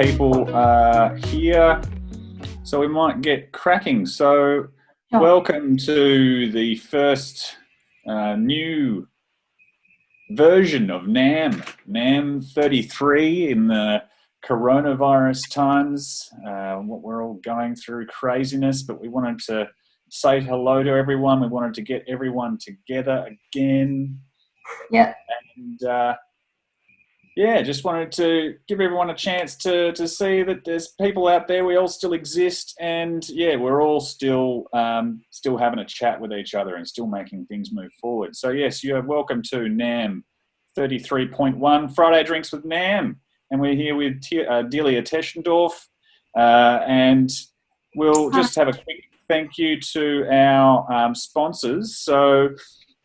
people here, so we might get cracking. So welcome to the first new version of NAM 33 in the coronavirus times. What we're all going through, craziness, but we wanted to say hello to everyone. We wanted to get everyone together again. Yeah. And just wanted to give everyone a chance to see that there's people out there. We all still exist, and we're all still having a chat with each other and still making things move forward. So yes, you are welcome to NAM 33.1 Friday Drinks with NAM, and we're here with Delia Teschendorff, and we'll just have a quick thank you to our sponsors. So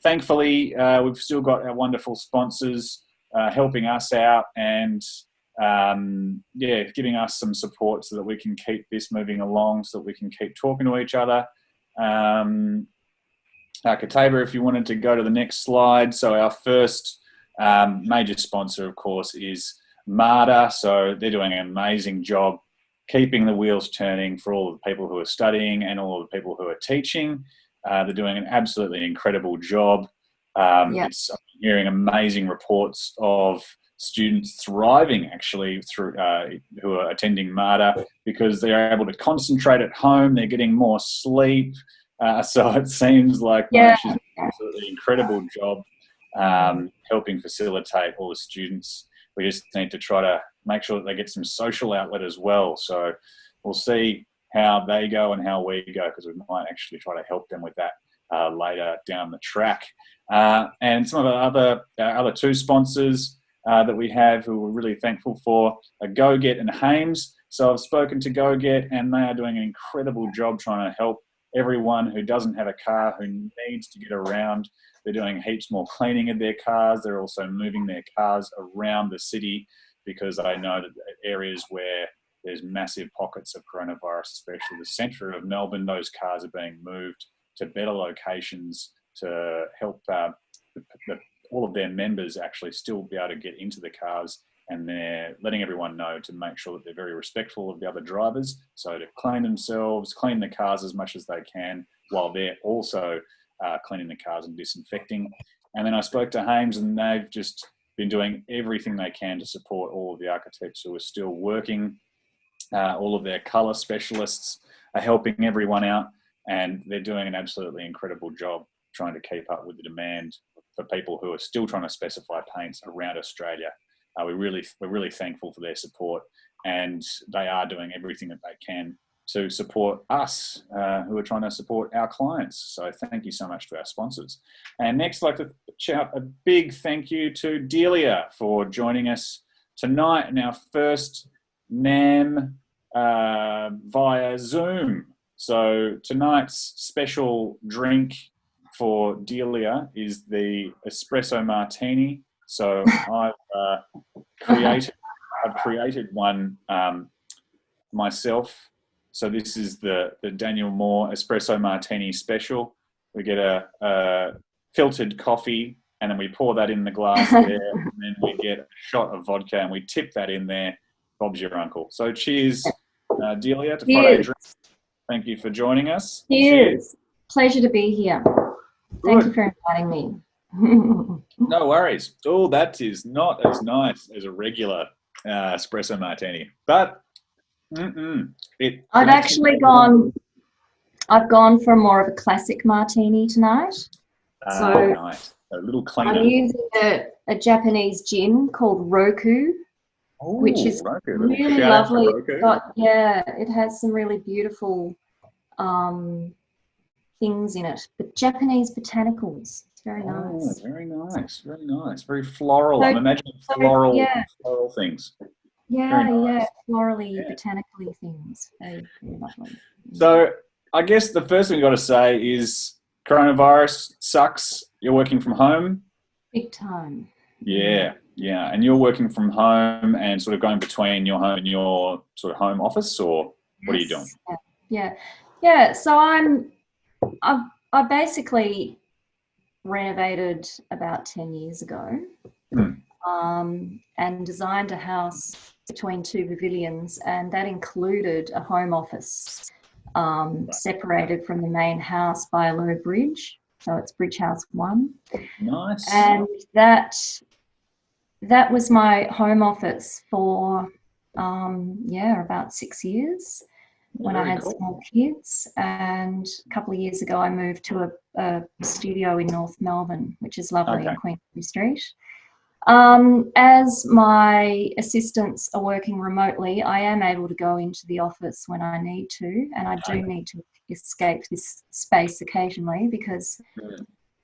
thankfully, we've still got our wonderful sponsors helping us out and giving us some support so that we can keep this moving along, so that we can keep talking to each other. Kataba, if you wanted to go to the next slide. So our first major sponsor, of course, is MARTA. So they're doing an amazing job keeping the wheels turning for all of the people who are studying and all of the people who are teaching. They're doing an absolutely incredible job. I'm hearing amazing reports of students thriving actually through who are attending MARTA because they're able to concentrate at home. They're getting more sleep. So it seems like Monash is doing an absolutely incredible job helping facilitate all the students. We just need to try to make sure that they get some social outlet as well. So we'll see how they go and how we go, because we might actually try to help them with that later down the track. And some of our other two sponsors that we have who we're really thankful for are GoGet and Hames. So I've spoken to GoGet, and they are doing an incredible job trying to help everyone who doesn't have a car, who needs to get around. They're doing heaps more cleaning of their cars. They're also moving their cars around the city because I know that areas where there's massive pockets of coronavirus, especially the centre of Melbourne, those cars are being moved to better locations to help all of their members actually still be able to get into the cars, and they're letting everyone know to make sure that they're very respectful of the other drivers, so to clean themselves, clean the cars as much as they can while they're also cleaning the cars and disinfecting. And then I spoke to Hames, and they've just been doing everything they can to support all of the architects who are still working. All of their colour specialists are helping everyone out, and they're doing an absolutely incredible job trying to keep up with the demand for people who are still trying to specify paints around Australia. We're really thankful for their support, and they are doing everything that they can to support us who are trying to support our clients. So thank you so much to our sponsors. And next, I'd like to shout a big thank you to Delia for joining us tonight in our first NAM via Zoom. So tonight's special drink for Delia is the Espresso Martini. So I've created one myself. So this is the Daniel Moore Espresso Martini special. We get a filtered coffee, and then we pour that in the glass there, and then we get a shot of vodka, and we tip that in there. Bob's your uncle. So cheers, Delia, to Friday Drinks. Thank you for joining us. Cheers. Pleasure to be here. Thank you for inviting me. No worries. Oh, that is not as nice as a regular espresso martini, but I've gone for more of a classic martini tonight. So nice. A little cleaner. I'm using a Japanese gin called Roku, which is really lovely. It has some really beautiful things in it, but Japanese botanicals. It's very nice. Very nice, very nice, very floral. I'm imagining floral things. Florally, botanically things. Very, very lovely. So I guess the first thing we've got to say is coronavirus sucks. You're working from home. Big time. Yeah. And you're working from home and sort of going between your home and your sort of home office, or what are you doing? Yeah. So I basically renovated about 10 years ago and designed a house between two pavilions, and that included a home office separated from the main house by a low bridge. So it's Bridge House 1. Nice. And that was my home office for, about 6 years when I had small kids. And a couple of years ago, I moved to a studio in North Melbourne, which is lovely, in Queensland Street. As my assistants are working remotely, I am able to go into the office when I need to, and I do need to escape this space occasionally because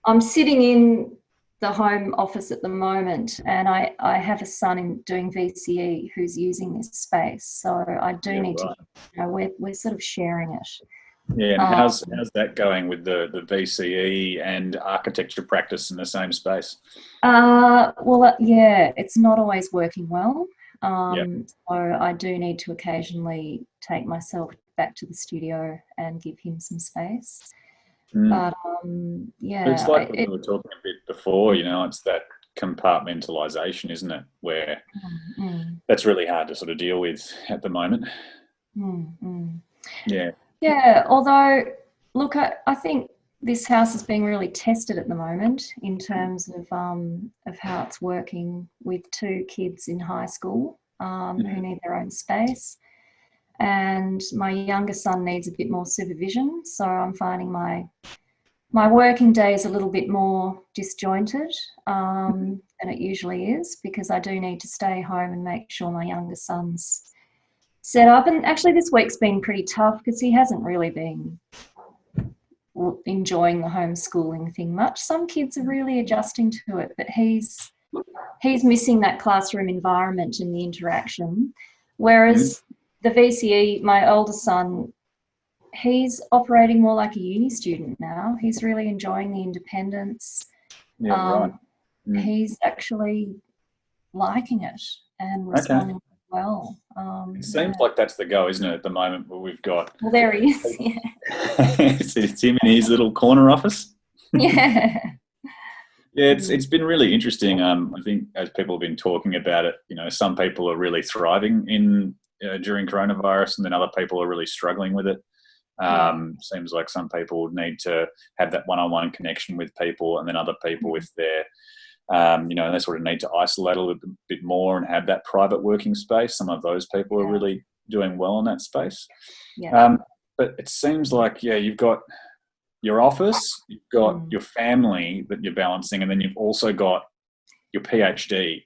I'm sitting in the home office at the moment, and I have a son doing VCE who's using this space, so I do need to, we're sort of sharing it. Yeah, and how's that going with the VCE and architecture practice in the same space? It's not always working well. So I do need to occasionally take myself back to the studio and give him some space. But it's like we were talking a bit before, it's that compartmentalization, isn't it? Where that's really hard to sort of deal with at the moment. Yeah, although, look, I think this house is being really tested at the moment in terms of how it's working with two kids in high school who need their own space. And my younger son needs a bit more supervision, so I'm finding my working day is a little bit more disjointed than it usually is, because I do need to stay home and make sure my younger son's set up. And actually this week's been pretty tough because he hasn't really been enjoying the homeschooling thing much. Some kids are really adjusting to it, but he's missing that classroom environment and the interaction. Whereas the VCE, my older son, he's operating more like a uni student now. He's really enjoying the independence. He's actually liking it and responding well. It seems like that's the go, isn't it, at the moment, where we've got... Well, there he is, it's him in his little corner office. Yeah. Yeah, it's been really interesting. I think as people have been talking about it, some people are really thriving during coronavirus, and then other people are really struggling with it. Seems like some people need to have that one-on-one connection with people, and then other people with their, they sort of need to isolate a little bit more and have that private working space. Some of those people are really doing well in that space. But it seems like, you've got your office, you've got your family that you're balancing, and then you've also got your PhD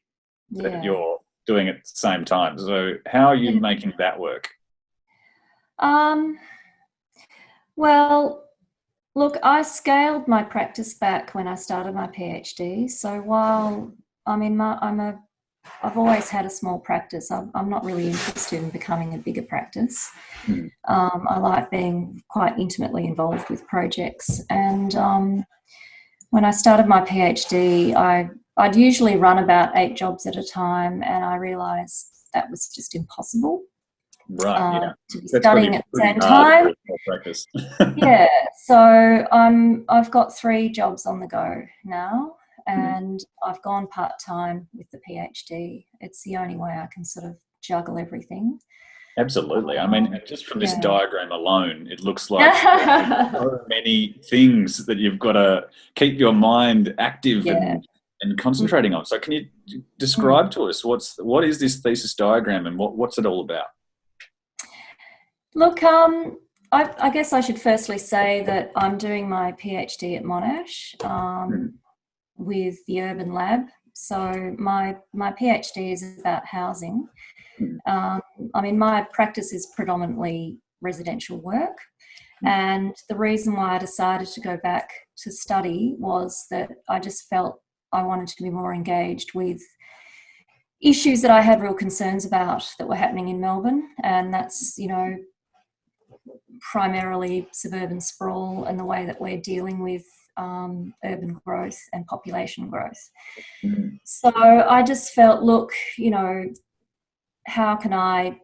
that you're doing at the same time. So how are you making that work? Well, look, I scaled my practice back when I started my PhD. So while I've always had a small practice, I'm not really interested in becoming a bigger practice. I like being quite intimately involved with projects. And when I started my PhD, I'd usually run about 8 jobs at a time, and I realised that was just impossible. Right, to be studying at the same time. So I've got 3 jobs on the go now, and I've gone part-time with the PhD. It's the only way I can sort of juggle everything. Absolutely. I mean, just from this diagram alone, it looks like so many things that you've got to keep your mind active and concentrating on. So can you describe to us what is this thesis diagram, and what's it all about? Look, I guess I should firstly say that I'm doing my PhD at Monash with the Urban Lab. So my PhD is about housing. My practice is predominantly residential work. And the reason why I decided to go back to study was that I just felt I wanted to be more engaged with issues that I had real concerns about that were happening in Melbourne. And that's, primarily suburban sprawl and the way that we're dealing with urban growth and population growth. So I just felt, look, how can I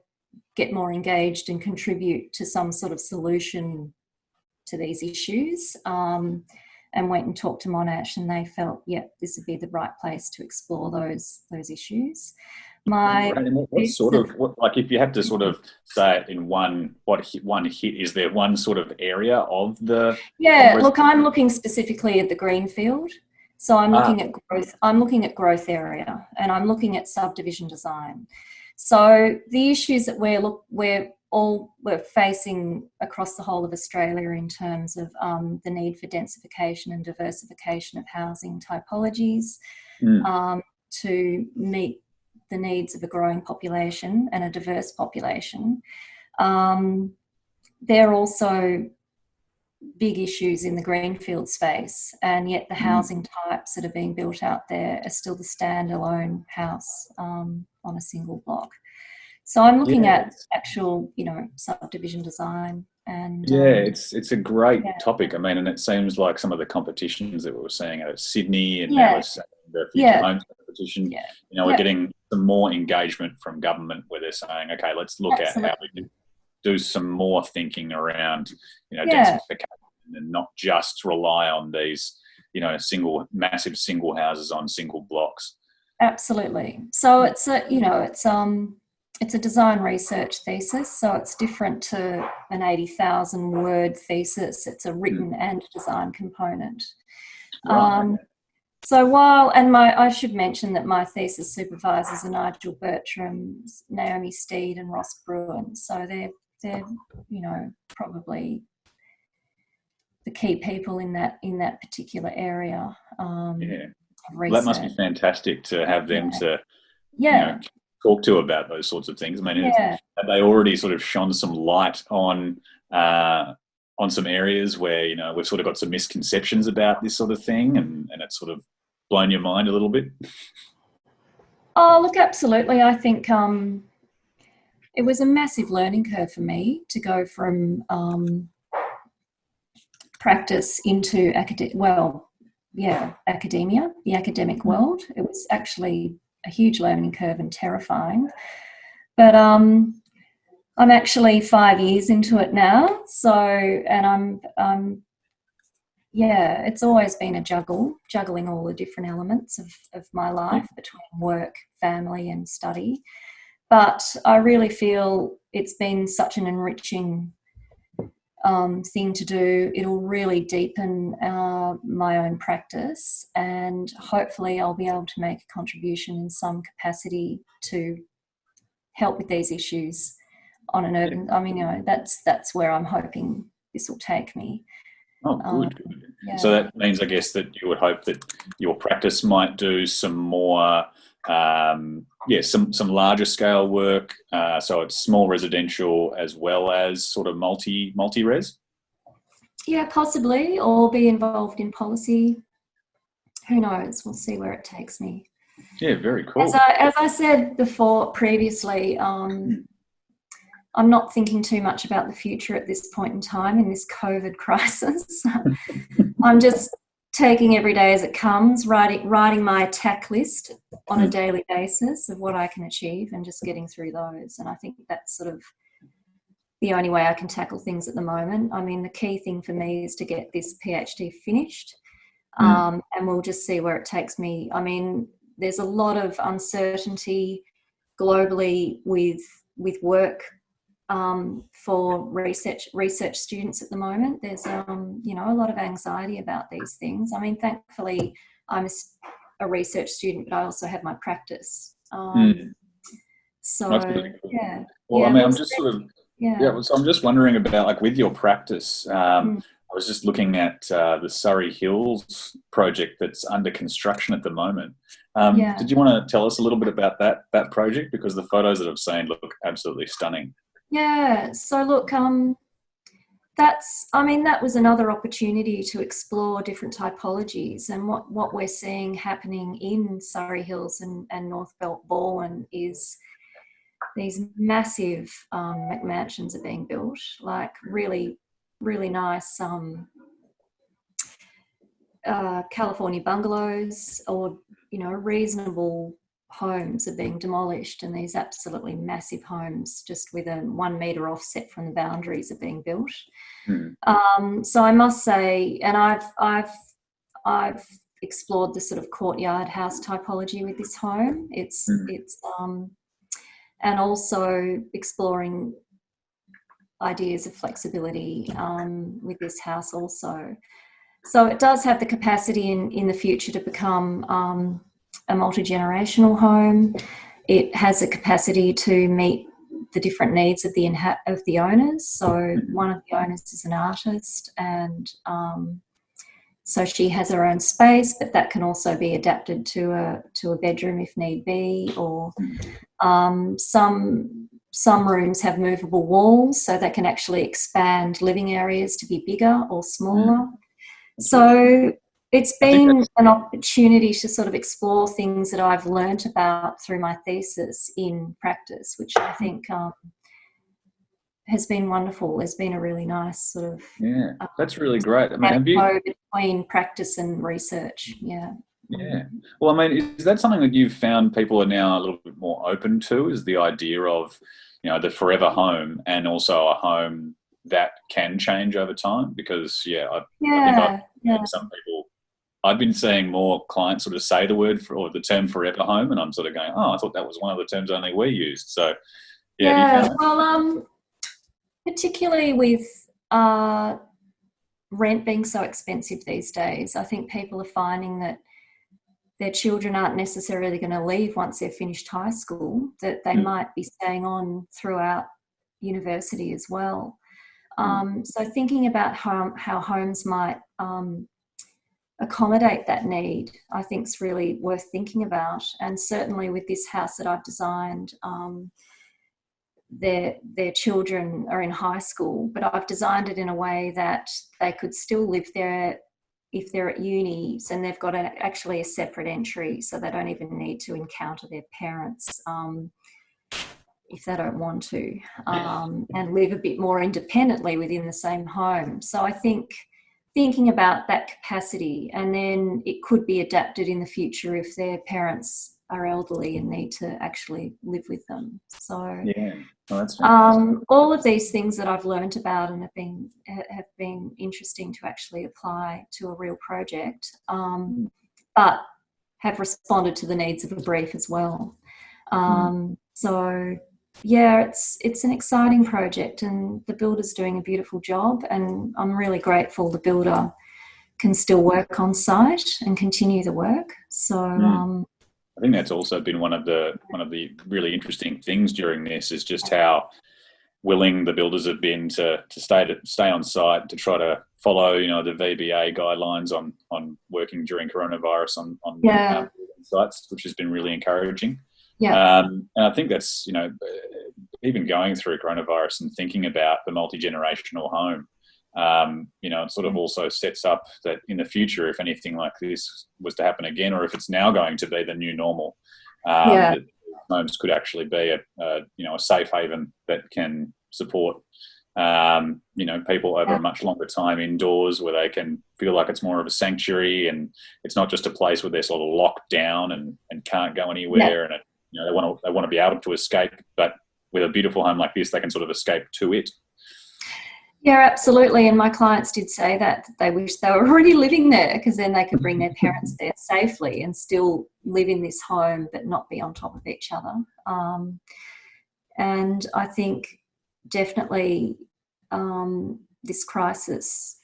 get more engaged and contribute to some sort of solution to these issues? And went and talked to Monash, and they felt, this would be the right place to explore those issues. My Right. And what sort of, like, if you had to sort of say it in one hit, is there one sort of area of the Yeah, look, I'm looking specifically at the greenfield. So I'm ah, looking at growth. I'm looking at growth area, and I'm looking at subdivision design. So the issues that we're facing across the whole of Australia in terms of the need for densification and diversification of housing typologies to meet the needs of a growing population and a diverse population. They're also big issues in the greenfield space, and yet the housing types that are being built out there are still the standalone house on a single block. So I'm looking at actual, subdivision design and it's a great topic. I mean, and it seems like some of the competitions that we were seeing at Sydney and now we're seeing the Future Homes competition, we're getting some more engagement from government where they're saying, okay, let's look at how we can do some more thinking around, densification and not just rely on these, massive single houses on single blocks. Absolutely. So it's a design research thesis, so it's different to an 80,000 word thesis. It's a written and design component. Right. So I should mention that my thesis supervisors are Nigel Bertram, Naomi Steed and Ross Bruin. So they're probably the key people in that particular area. That must be fantastic to have them to talk to about those sorts of things. I mean, have they already sort of shone some light on some areas where we've sort of got some misconceptions about this sort of thing, and it's sort of blown your mind a little bit? Oh, look, absolutely. I think it was a massive learning curve for me to go from practice into academia, the academic world. It was actually a huge learning curve and terrifying. But I'm actually 5 years into it now. So, and it's always been a juggling all the different elements of my life between work, family and study. But I really feel it's been such an enriching thing to do. It'll really deepen my own practice, and hopefully I'll be able to make a contribution in some capacity to help with these issues on an urban. I mean, that's where I'm hoping this will take me. Oh, good. So that means, I guess, that you would hope that your practice might do some more, some larger scale work. So it's small residential as well as sort of multi-res? Yeah, possibly, or be involved in policy. Who knows? We'll see where it takes me. Yeah, very cool. As I said previously, I'm not thinking too much about the future at this point in time in this COVID crisis. I'm just taking every day as it comes, writing my attack list on a daily basis of what I can achieve and just getting through those. And I think that's sort of the only way I can tackle things at the moment. I mean, the key thing for me is to get this PhD finished, and we'll just see where it takes me. I mean, there's a lot of uncertainty globally with work for research students at the moment. There's a lot of anxiety about these things. I mean, thankfully I'm a research student, but I also have my practice. So That's really cool. yeah. Well, I mean, I'm just sort of so I'm just wondering about, like, with your practice. I was just looking at the Surrey Hills project that's under construction at the moment. Did you want to tell us a little bit about that project? Because the photos that I've seen look absolutely stunning. Yeah, so look, that was another opportunity to explore different typologies, and what we're seeing happening in Surrey Hills and North Balwyn is these massive McMansions are being built, like really, really nice California bungalows, or reasonable homes are being demolished, and these absolutely massive homes just with a 1 metre offset from the boundaries are being built. So I must say, and I've explored the sort of courtyard house typology with this home. It's and also exploring ideas of flexibility with this house also. So it does have the capacity in the future to become a multi-generational home. It has a capacity to meet the different needs of the owners. So one of the owners is an artist, and so she has her own space, but that can also be adapted to a bedroom if need be. Or some rooms have movable walls, so they can actually expand living areas to be bigger or smaller. So it's been an opportunity to sort of explore things that I've learnt about through my thesis in practice, which I think has been wonderful. There's been a really nice sort of that's really great. I mean, have you between practice and research? Yeah. Well, I mean, is that something that you've found people are now a little bit more open to? Is the idea of, you know, the forever home and also a home that can change over time? Because I think I've some people. I've been seeing more clients sort of say the word or the term forever home, and I'm sort of going, I thought that was one of the terms only we used. So well, particularly with rent being so expensive these days, I think people are finding that their children aren't necessarily going to leave once they've finished high school, that they might be staying on throughout university as well. So thinking about how homes might accommodate that need, I think is really worth thinking about. And certainly with this house that I've designed, their children are in high school, but I've designed it in a way that they could still live there if they're at uni, and they've got actually a separate entry, so they don't even need to encounter their parents if they don't want to, and live a bit more independently within the same home. So I think thinking about that capacity, and then it could be adapted in the future if their parents are elderly and need to actually live with them. So that's all of these things that I've learnt about and have been interesting to actually apply to a real project, but have responded to the needs of a brief as well. So it's an exciting project, and the builder's doing a beautiful job, and I'm really grateful the builder can still work on site and continue the work. So I think that's also been one of the really interesting things during this, is just how willing the builders have been to stay on site, to try to follow, you know, the VBA guidelines on working during coronavirus on sites, which has been really encouraging. And I think that's, you know, even going through coronavirus and thinking about the multi-generational home, you know, it sort of also sets up that in the future, if anything like this was to happen again, or if it's now going to be the new normal, that homes could actually be a safe haven that can support, you know, people over a much longer time indoors, where they can feel like it's more of a sanctuary, and it's not just a place where they're sort of locked down and can't go anywhere, and you know, they want to be able to escape, but with a beautiful home like this, they can sort of escape to it. Yeah, absolutely. And my clients did say that they wish they were already living there, because then they could bring their parents there safely and still live in this home but not be on top of each other. And I think definitely this crisis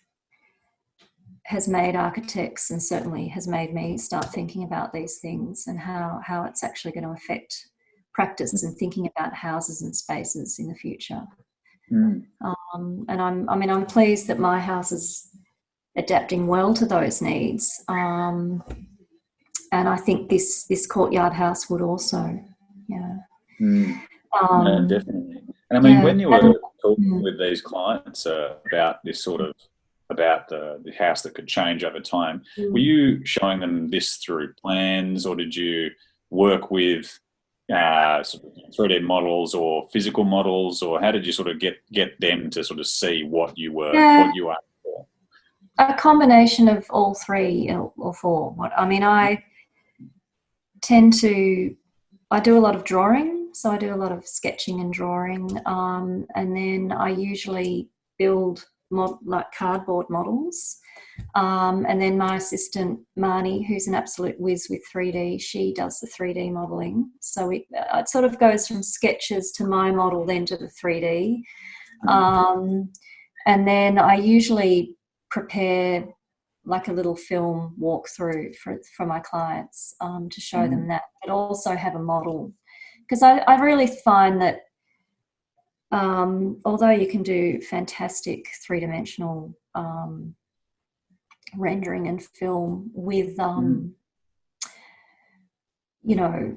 has made architects, and certainly has made me, start thinking about these things and how it's actually going to affect practice and thinking about houses and spaces in the future. And I'm pleased that my house is adapting well to those needs. And I think this courtyard house would also. Definitely. And I mean, when you were talking with these clients about this sort of, about the house that could change over time, were you showing them this through plans, or did you work with sort of 3D models or physical models, or how did you sort of get them to sort of see what you were for? A combination of all three or four. I do a lot of drawing, so I do a lot of sketching and drawing, and then I usually build like cardboard models. And then my assistant, Marnie, who's an absolute whiz with 3D, she does the 3D modelling. So it sort of goes from sketches to my model, then to the 3D. And then I usually prepare like a little film walkthrough for my clients to show them that, but also have a model. Because I really find that although you can do fantastic three-dimensional rendering and film with, you know,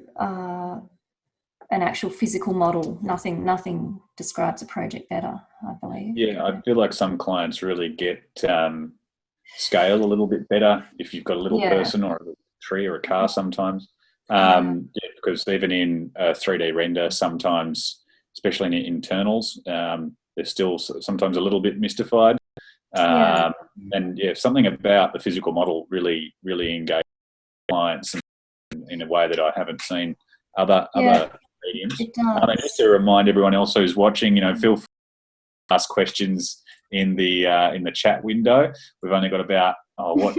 an actual physical model, nothing describes a project better, I believe. Yeah, I feel like some clients really get scale a little bit better if you've got a little person or a little tree or a car sometimes. Because even in a 3D render, sometimes, especially in internals, they're still sometimes a little bit mystified. And something about the physical model really engages clients in a way that I haven't seen other mediums. It does. And just to remind everyone else who's watching, feel free to ask questions in the chat window. We've only got about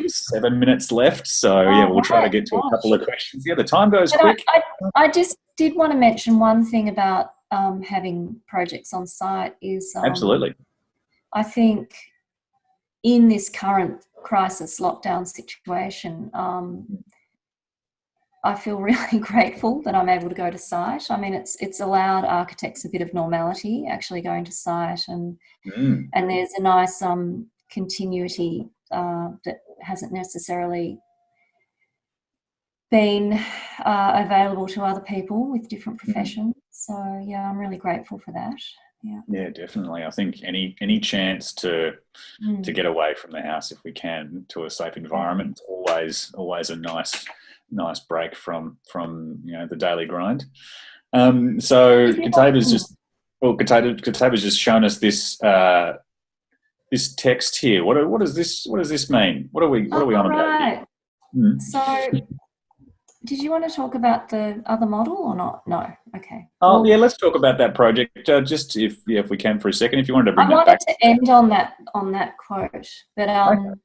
7 minutes left, so we'll try to get to a couple of questions. The time goes quick. I just did want to mention one thing about having projects on site is absolutely. I think in this current crisis lockdown situation, I feel really grateful that I'm able to go to site. I mean, it's allowed architects a bit of normality actually going to site, and there's a nice continuity that hasn't necessarily been available to other people with different professions. So I'm really grateful for that. Yeah, definitely. I think any chance to get away from the house if we can to a safe environment, always a nice break from the daily grind. So Kataba's just shown us this this text here. What does this mean? What are we on about here? So did you want to talk about the other model or not? No. Okay. Let's talk about that project. Just if we can for a second. If you wanted to bring that back. I wanted to end on that quote, but okay.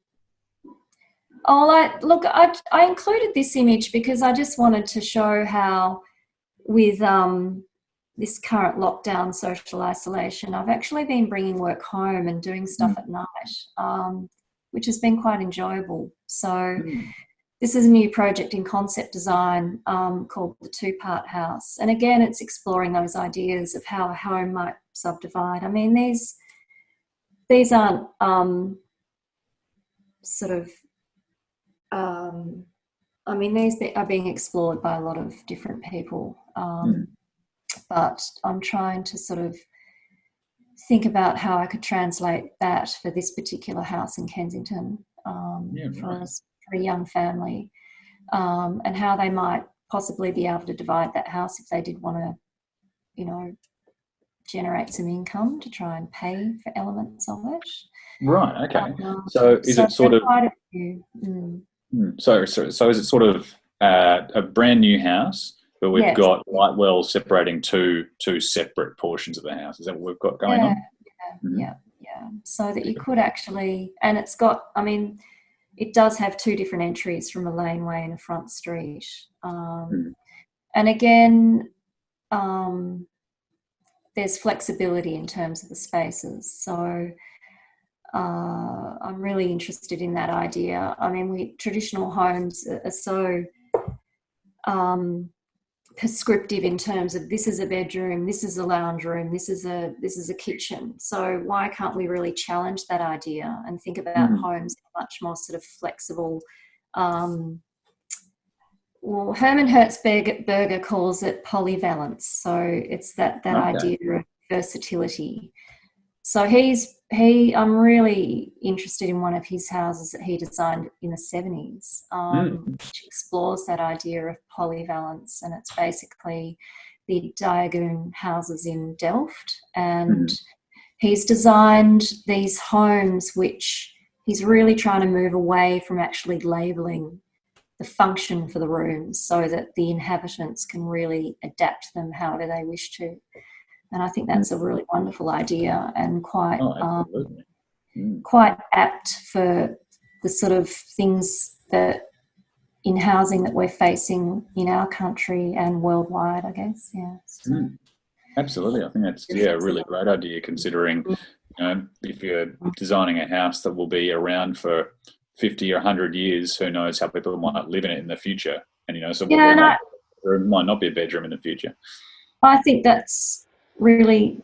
I included this image because I just wanted to show how with this current lockdown social isolation, I've actually been bringing work home and doing stuff at night, which has been quite enjoyable. So this is a new project in concept design called the Two-Part House. And again, it's exploring those ideas of how a home might subdivide. I mean, these aren't these are being explored by a lot of different people, but I'm trying to sort of think about how I could translate that for this particular house in Kensington for a young family, and how they might possibly be able to divide that house if they did want to, generate some income to try and pay for elements of it. Right. Okay. So is it sort of quite a few? So is it sort of a brand new house, but we've got light wells separating two separate portions of the house? Is that what we've got going on? Yeah. So that you could actually, and it's got, it does have two different entries from a laneway and a front street. And again, there's flexibility in terms of the spaces. So I'm really interested in that idea. Traditional homes are so prescriptive in terms of this is a bedroom, this is a lounge room, this is a kitchen. So why can't we really challenge that idea and think about homes in a much more sort of flexible? Herman Hertzberger calls it polyvalence. So it's that idea of versatility. So I'm really interested in one of his houses that he designed in the 70s, which explores that idea of polyvalence, and it's basically the Diagon houses in Delft, and he's designed these homes which he's really trying to move away from actually labelling the function for the rooms so that the inhabitants can really adapt them however they wish to. And I think that's a really wonderful idea and quite quite apt for the sort of things that in housing that we're facing in our country and worldwide, I guess. Yeah. So. Absolutely. I think that's a really great idea, considering if you're designing a house that will be around for 50 or 100 years, who knows how people might live in it in the future. And, so there might not be a bedroom in the future. I think that's really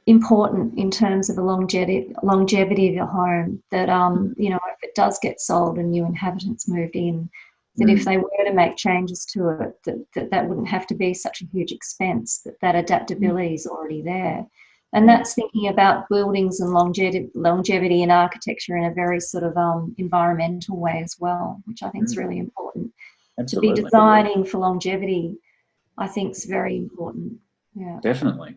important in terms of the longevity of your home, that, if it does get sold and new inhabitants moved in, that if they were to make changes to it, that wouldn't have to be such a huge expense, that adaptability is already there. And that's thinking about buildings and longevity in architecture in a very sort of environmental way as well, which I think is really important. Absolutely. To be designing for longevity, I think is very important. Yeah. Definitely.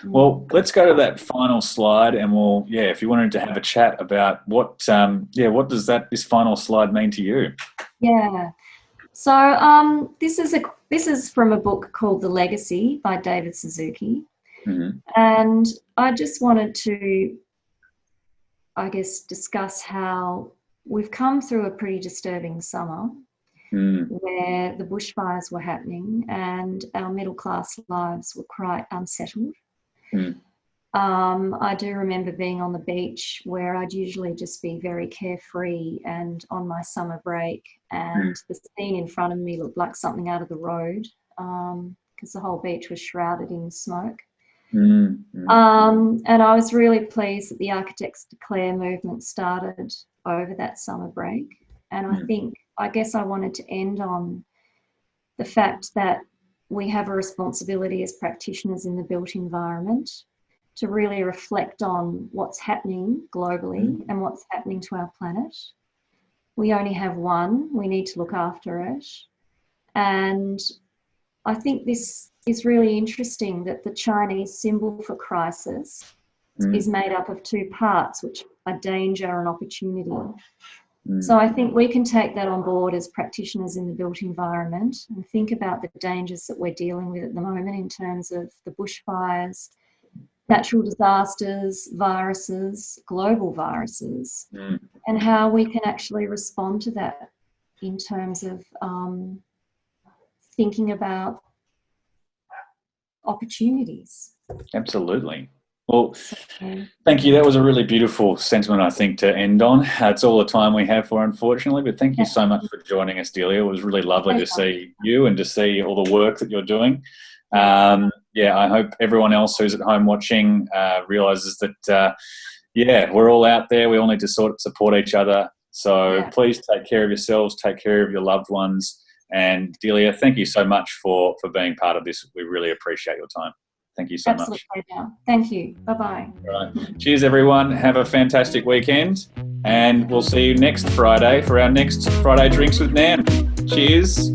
Well, let's go to that final slide, and if you wanted to have a chat about what does this final slide mean to you? Yeah. So this is from a book called The Legacy by David Suzuki. And I just wanted to, I guess, discuss how we've come through a pretty disturbing summer where the bushfires were happening and our middle class lives were quite unsettled. I do remember being on the beach where I'd usually just be very carefree and on my summer break, and the scene in front of me looked like something out of The Road, because the whole beach was shrouded in smoke. And I was really pleased that the Architects Declare movement started over that summer break. And I guess I wanted to end on the fact that we have a responsibility as practitioners in the built environment to really reflect on what's happening globally and what's happening to our planet. We only have one, we need to look after it. And I think this is really interesting, that the Chinese symbol for crisis is made up of two parts, which are danger and opportunity. So I think we can take that on board as practitioners in the built environment and think about the dangers that we're dealing with at the moment in terms of the bushfires, natural disasters, viruses, global viruses, and how we can actually respond to that in terms of thinking about opportunities. Absolutely. Well, thank you. That was a really beautiful sentiment, I think, to end on. It's all the time we have for, unfortunately, but thank you so much for joining us, Delia. It was really lovely to see you and to see all the work that you're doing. I hope everyone else who's at home watching realises that, we're all out there. We all need to support each other. So please take care of yourselves, take care of your loved ones. And Delia, thank you so much for being part of this. We really appreciate your time. Thank you so much. Absolutely. Thank you. Bye-bye. Right. Cheers, everyone. Have a fantastic weekend. And we'll see you next Friday for our next Friday Drinks with Nam. Cheers.